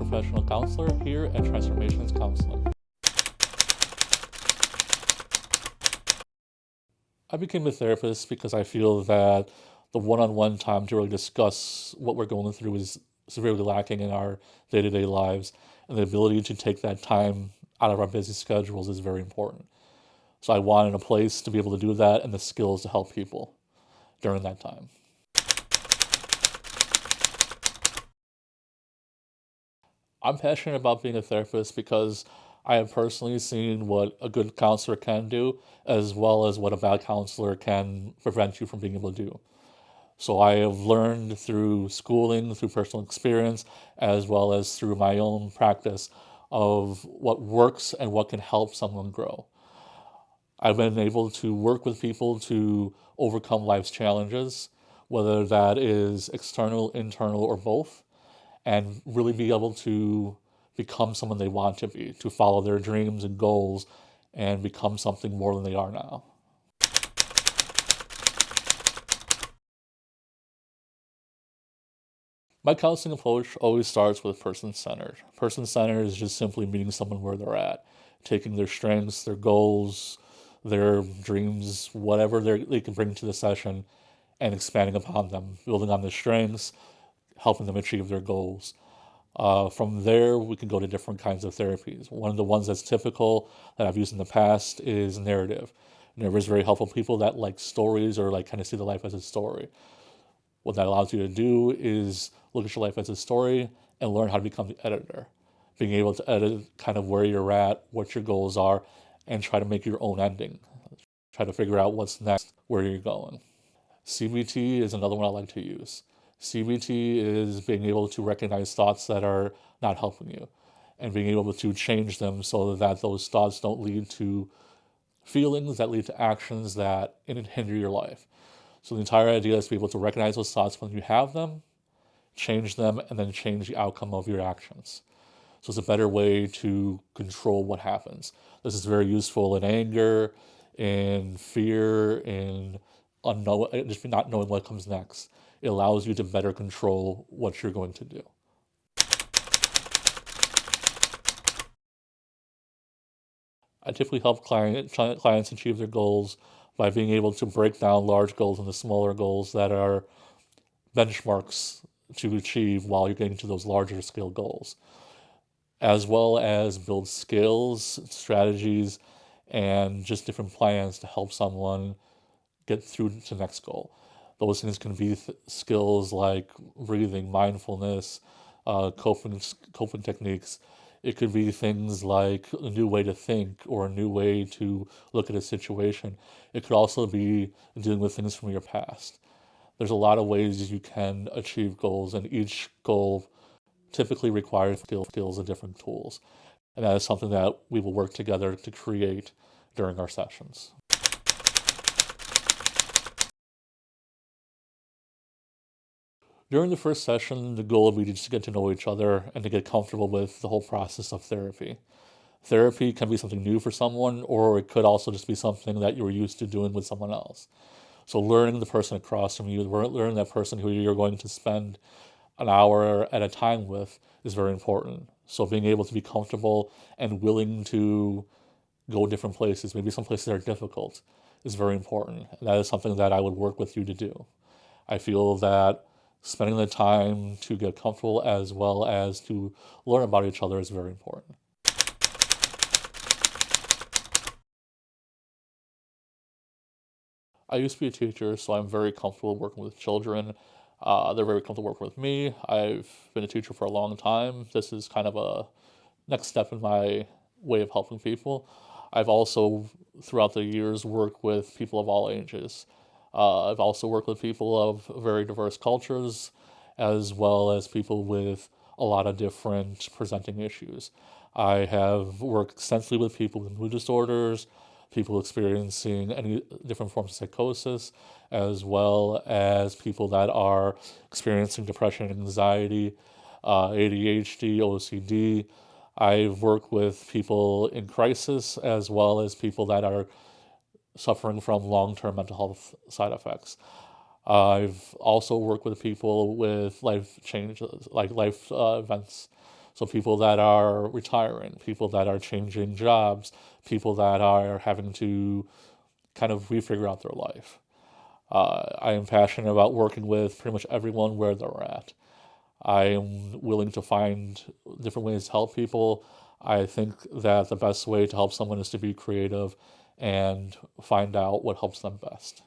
professional counselor here at Transformations Counseling. I became a therapist because I feel that the one-on-one time to really discuss what we're going through is severely lacking in our day-to-day lives, and the ability to take that time out of our busy schedules is very important. So I wanted a place to be able to do that and the skills to help people during that time. I'm passionate about being a therapist because I have personally seen what a good counselor can do, as well as what a bad counselor can prevent you from being able to do. So I have learned through schooling, through personal experience, as well as through my own practice of what works and what can help someone grow. I've been able to work with people to overcome life's challenges, whether that is external, internal, or both, and really be able to become someone they want to be, to follow their dreams and goals and become something more than they are now. My counseling approach always starts with person-centered. Person-centered is just simply meeting someone where they're at, taking their strengths, their goals, their dreams, whatever they can bring to the session, and expanding upon them, building on their strengths, helping them achieve their goals. From there, we can go to different kinds of therapies. One of the ones that's typical that I've used in the past is narrative. Narrative is very helpful. People that like stories or like kind of see the life as a story. What that allows you to do is look at your life as a story and learn how to become the editor. Being able to edit kind of where you're at, what your goals are, and try to make your own ending. Try to figure out what's next, where you're going. CBT is another one I like to use. CBT is being able to recognize thoughts that are not helping you and being able to change them so that those thoughts don't lead to feelings that lead to actions that hinder your life. So the entire idea is to be able to recognize those thoughts when you have them, change them, and then change the outcome of your actions. So it's a better way to control what happens. This is very useful in anger, in fear, in just not knowing what comes next. It allows you to better control what you're going to do. I typically help clients achieve their goals by being able to break down large goals into smaller goals that are benchmarks to achieve while you're getting to those larger scale goals, as well as build skills, strategies, and just different plans to help someone get through to the next goal. Those things can be skills like breathing, mindfulness, coping techniques. It could be things like a new way to think or a new way to look at a situation. It could also be dealing with things from your past. There's a lot of ways you can achieve goals, and each goal typically requires skills and different tools. And that is something that we will work together to create during our sessions. During the first session, the goal would be to just get to know each other and to get comfortable with the whole process of therapy. Therapy can be something new for someone, or it could also just be something that you were used to doing with someone else. So learning the person across from you, learning that person who you're going to spend an hour at a time with is very important. So being able to be comfortable and willing to go different places, maybe some places that are difficult, is very important. And that is something that I would work with you to do. I feel that spending the time to get comfortable as well as to learn about each other is very important. I used to be a teacher, so I'm very comfortable working with children. They're very comfortable working with me. I've been a teacher for a long time. This is kind of a next step in my way of helping people. I've also, throughout the years, worked with people of all ages. I've also worked with people of very diverse cultures, as well as people with a lot of different presenting issues. I have worked extensively with people with mood disorders, people experiencing any different forms of psychosis, as well as people that are experiencing depression and anxiety, ADHD, OCD. I've worked with people in crisis, as well as people that are suffering from long-term mental health side effects. I've also worked with people with life changes, like life events. So people that are retiring, people that are changing jobs, people that are having to kind of refigure out their life. I am passionate about working with pretty much everyone where they're at. I am willing to find different ways to help people. I think that the best way to help someone is to be creative and find out what helps them best.